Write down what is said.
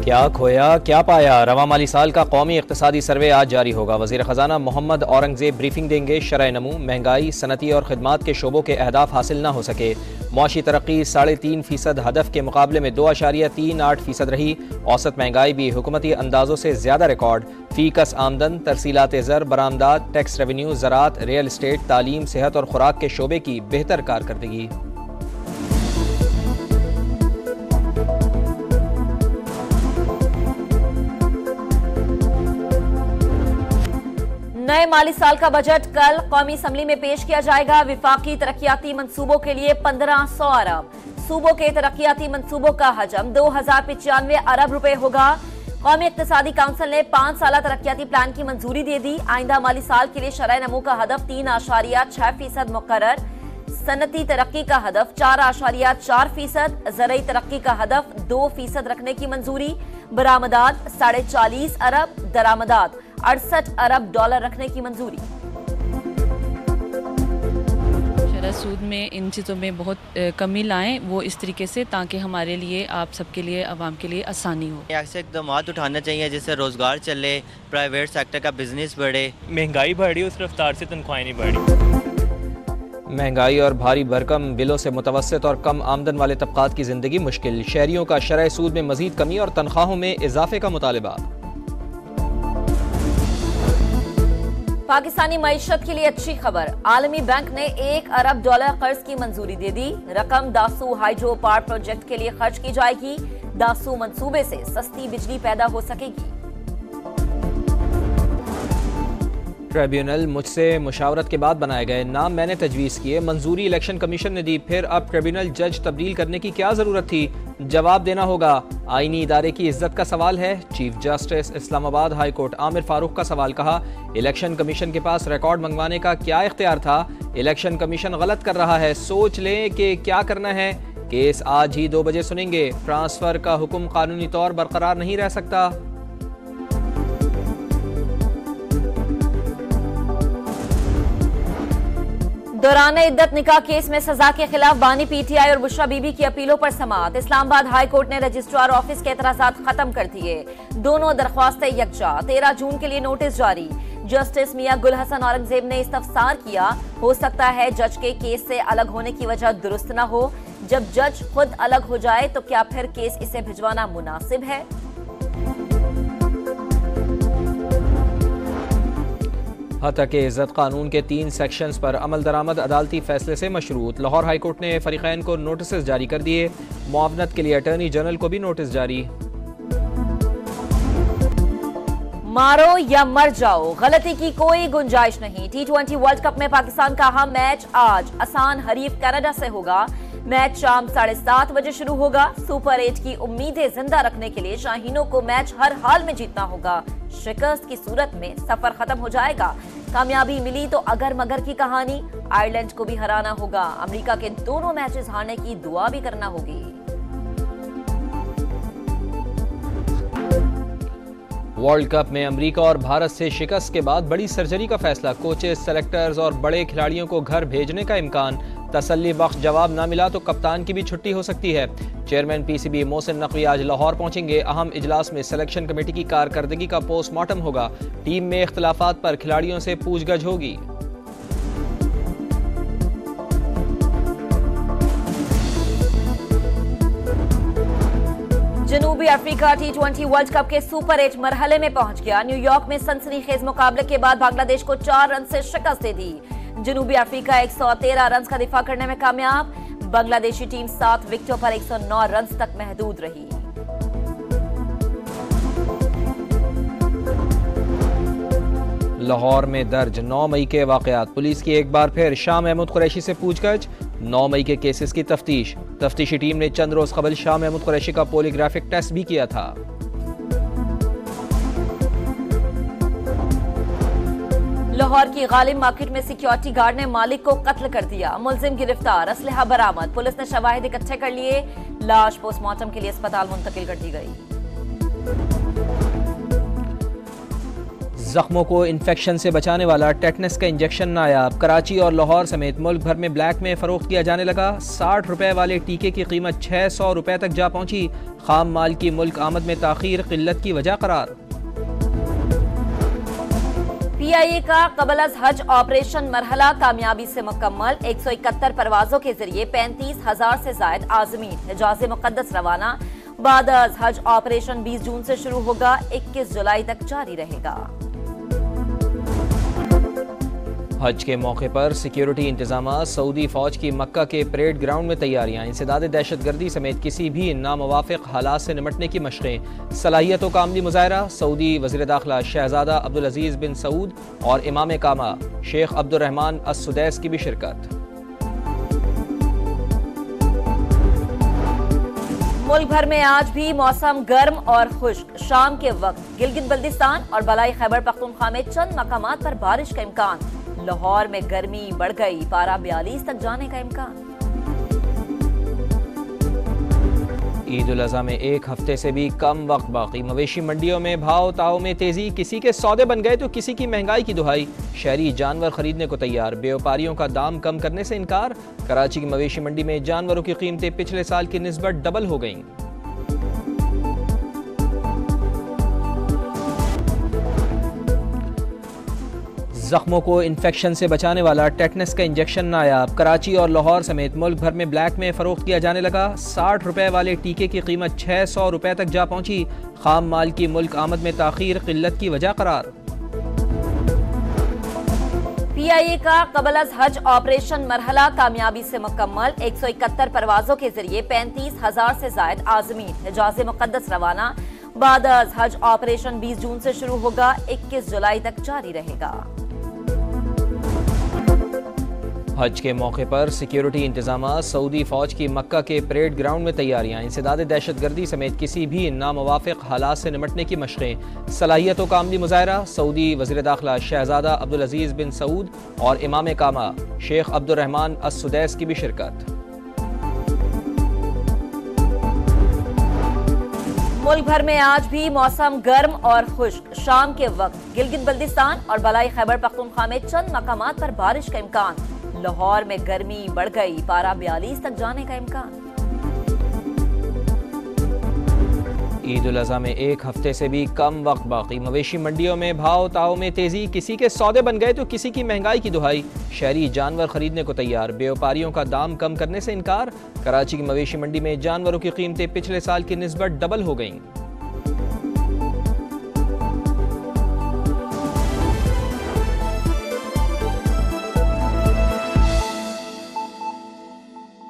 क्या खोया क्या पाया। रवा माली साल का कौमी इक़्तिसादी सर्वे आज जारी होगा। वज़ीर ख़जाना मोहम्मद औरंगज़ेब ब्रीफिंग देंगे। शरह नमू, महंगाई, सनती और खिदमात के शोबों के अहदाफ हासिल न हो सके। मुआशी तरक्की 3.5% हदफ के मुकाबले में 2.38% रही। औसत महंगाई भी हुकूमती अंदाजों से ज़्यादा रिकॉर्ड। फ़ीकस आमदन, तरसीलात ज़र, बरामदात, टैक्स रेवेन्यू, ज़राअत, रियल इस्टेट, तालीम, सेहत और खुराक के शोबे की बेहतर कारकर्दगी। नए माली साल का बजट कल कौमी असम्बली में पेश किया जाएगा। विफाकी तरक्याती मंसूबों के लिए 1500 अरब। सूबों के तरक्याती मंसूबों का हजम 2095 अरब रुपए होगा। कौमी इक़्तिसादी काउंसिल ने 5 साला तरक्याती प्लान की मंजूरी दे दी। आइंदा माली साल के लिए शरह नमू का हदफ 3.6% मुकर्रर। सनती तरक्की का हदफ 4.4%। ज़रई तरक्की का हदफ 2% रखने की मंजूरी। बरामदात 40.5 अरब, दरामदात 68 अरब डॉलर रखने की मंजूरी। शरह सूद में इन चीज़ों में बहुत कमी लाएं, वो इस तरीके से ताकि हमारे लिए, आप सबके लिए, आवाम के लिए आसानी हो। ऐसे इकदाम उठाना चाहिए जिससे रोज़गार चले, प्राइवेट सेक्टर का बिजनेस बढ़े। महंगाई बढ़ी उस रफ्तार से तनख्वाहें नहीं बढ़ी। महंगाई और भारी भरकम बिलों से मुतवस्सित और कम आमदन वाले तबकात की जिंदगी मुश्किल। शहरियों का शरह सूद में मजीद कमी और तनख्वाहों में इजाफे का मुतालबा। पाकिस्तानी मईशत के लिए अच्छी खबर। आलमी बैंक ने 1 अरब डॉलर कर्ज की मंजूरी दे दी। रकम दासू हाइड्रो पावर प्रोजेक्ट के लिए खर्च की जाएगी। दासू मंसूबे से सस्ती बिजली पैदा हो सकेगी। ट्रिब्यूनल मुझसे मुशावरत के बाद बनाए गए, नाम मैंने तजवीज़ किए, मंजूरी इलेक्शन कमीशन ने दी, फिर अब ट्रिब्यूनल जज तब्दील करने की क्या ज़रूरत थी? जवाब देना होगा। आईनी इदारे की इज्जत का सवाल है। Chief justice Islamabad high court Aamir Farooq का सवाल। कहा, इलेक्शन कमीशन के पास रिकॉर्ड मंगवाने का क्या इख्तियार था? इलेक्शन कमीशन गलत कर रहा है, सोच लें कि क्या करना है। केस आज ही 2 बजे सुनेंगे। ट्रांसफर का हुक्म कानूनी तौर बरकरार नहीं रह सकता। दौरान इद्दत निकाह केस में सजा के खिलाफ बानी पीटीआई और बुशरा बीबी की अपीलों पर समाअत। इस्लामाबाद हाई कोर्ट ने रजिस्ट्रार ऑफिस के एतराजात खत्म कर दिए। दोनों दरख्वास्तें यकजा। 13 जून के लिए नोटिस जारी। जस्टिस मियां गुल हसन औरंगजेब ने इस्तफसार किया, हो सकता है जज के केस से अलग होने की वजह दुरुस्त न हो। जब जज खुद अलग हो जाए तो क्या फिर केस इसे भिजवाना मुनासिब है? हतक इज़्ज़त कानून के 3 सेक्शंस पर अमल दरामद अदालती फैसले से मशरूत। लाहौर हाई कोर्ट ने फरीकैन को नोटिस जारी कर दिए। मुआवनत के लिए अटॉर्नी जनरल को भी नोटिस जारी। मारो या मर जाओ, गलती की कोई गुंजाइश नहीं। T20 वर्ल्ड कप में पाकिस्तान का अहम मैच आज आसान हरीफ कनाडा से होगा। मैच शाम 7:30 बजे शुरू होगा। सुपर 8 की उम्मीदें जिंदा रखने के लिए शाहीनों को मैच हर हाल में जीतना होगा। शिकस्त की सूरत में सफर खत्म हो जाएगा। कामयाबी मिली तो अगर मगर की कहानी। आयरलैंड को भी हराना होगा। अमेरिका के दोनों मैचेस हारने की दुआ भी करना होगी। वर्ल्ड कप में अमेरिका और भारत से शिकस्त के बाद बड़ी सर्जरी का फैसला। कोचेस, सेलेक्टर्स और बड़े खिलाड़ियों को घर भेजने का इम्कान। तसल्ली बख्श जवाब न मिला तो कप्तान की भी छुट्टी हो सकती है। चेयरमैन पीसीबी मोहसिन नकवी आज लाहौर पहुंचेंगे। अहम इजलास में सिलेक्शन कमेटी की कारकर्दगी का पोस्टमार्टम होगा। टीम में इख्तलाफात पर खिलाड़ियों से पूछगछ होगी। जनूबी अफ्रीका T20 वर्ल्ड कप के सुपर 8 मरहले में पहुंच गया। न्यूयॉर्क में सनसनीखेज मुकाबले के बाद बांग्लादेश को 4 रन से शिकस्त दे दी। जनूबी अफ्रीका 113 रन का दिफा करने में कामयाब। बांग्लादेशी टीम 7 विकेटों पर 109 रन तक महदूद रही। लाहौर में दर्ज 9 मई के वाकयात। पुलिस की एक बार फिर शाह महमूद कुरैशी से पूछगछ। 9 मई के केसेस की तफ्तीश। तफ्तीशी टीम ने चंद रोज कबल शाह महमूद कुरैशी का पॉलीग्राफिक टेस्ट भी किया था। लाहौर की गालिब मार्केट में सिक्योरिटी गार्ड ने मालिक को कत्ल कर दिया। मुलजिम गिरफ्तार, असलहा बरामद। पुलिस ने शवाहिद इकट्ठे कर लिए। लाश पोस्टमार्टम के लिए अस्पताल मुंतकिल कर दी गई। जख्मों को इन्फेक्शन से बचाने वाला टेटनस का इंजेक्शन नायाब। कराची और लाहौर समेत मुल्क भर में ब्लैक में फरोख्त किया जाने लगा। 60 रुपए वाले टीके की कीमत 600 रुपए तक जा पहुंची। खाम माल की मुल्क आमद में ताखीर किल्लत की वजह करार। PIA का कबल अज हज ऑपरेशन मरहला कामयाबी से मुकम्मल। 171 परवाजों के जरिए 35,000 से जायद आजमीन हिजाज मुकद्दस रवाना। बाद अज हज ऑपरेशन 20 जून से शुरू होगा, 21 जुलाई तक जारी रहेगा। हज के मौके पर सिक्योरिटी इंतजाम। सऊदी फौज की मक्का के परेड ग्राउंड में तैयारियां। इंसदाद दहशतगर्दी समेत किसी भी नामुवाफिक हालात से निमटने की मशक़ें। सलाहियतों का अमली मुजाहरा। सऊदी वज़ीर दाखिला शहजादा अब्दुल अजीज बिन सऊद और इमाम कामा शेख अब्दुर्रहमान अस-सुदैस की भी शिरकत। मुल्क भर में आज भी मौसम गर्म और खुश्क। शाम के वक्त गिलगित बल्दिस्तान और बलाई खैबर पख्तूनख्वा में चंद मकामात पर बारिश का इम्कान। लाहौर में गर्मी बढ़ गई, पारा 42 तक जाने का इम्कान। ईद उल अज़हा में एक हफ्ते से भी कम वक्त बाकी। मवेशी मंडियों में भाव ताव में तेजी। किसी के सौदे बन गए तो किसी की महंगाई की दुहाई। शहरी जानवर खरीदने को तैयार, व्यापारियों का दाम कम करने से इनकार। कराची की मवेशी मंडी में जानवरों की कीमतें पिछले साल की निस्बत डबल हो गईं। जख्मों को इन्फेक्शन से बचाने वाला टेटनस का इंजेक्शन नायाब। कराची और लाहौर समेत मुल्क भर में ब्लैक में फरोख्त किया जाने लगा। 60 रुपए वाले टीके की कीमत 600 रुपए तक जा पहुंची। खाम माल की मुल्क आमद में ताखीर किल्लत की वजह करार। PIA का कबल अज हज ऑपरेशन मरहला कामयाबी से मुकम्मल। 171 परवाजों के जरिए 35,000 से जायद आजमीन हिजाज मुकद्दस रवाना। बाद अज हज ऑपरेशन 20 जून से शुरू होगा, 21 जुलाई तक जारी रहेगा। हज के मौके पर सिक्योरिटी इंतजाम। सऊदी फौज की मक्का के परेड ग्राउंड में तैयारियां। इंसदाद दहशतगर्दी समेत किसी भी नामुवाफिक हालात से निमटने की मशक़ें। सलाहियतों का अमली मुजाहरा। सऊदी वज़ीर दाखिला शहजादा अब्दुल अजीज बिन सऊद और इमाम कामा शेख अब्दुर्रहमान अस-सुदैस की भी शिरकत। मुल्क भर में आज भी मौसम गर्म और खुश्क। शाम के वक्त गिलगित बल्दिस्तान और बलाई खैबर पख्तूनख्वा में चंद मकामात पर बारिश का इम्कान। लाहौर में गर्मी बढ़ गई, पारा 42 तक जाने का इम्कान। ईद उल अज़हा में एक हफ्ते से भी कम वक्त बाकी। मवेशी मंडियों में भाव ताव में तेजी। किसी के सौदे बन गए तो किसी की महंगाई की दुहाई। शहरी जानवर खरीदने को तैयार, व्यापारियों का दाम कम करने से इनकार। कराची की मवेशी मंडी में जानवरों की कीमतें पिछले साल की निस्बत डबल हो गईं।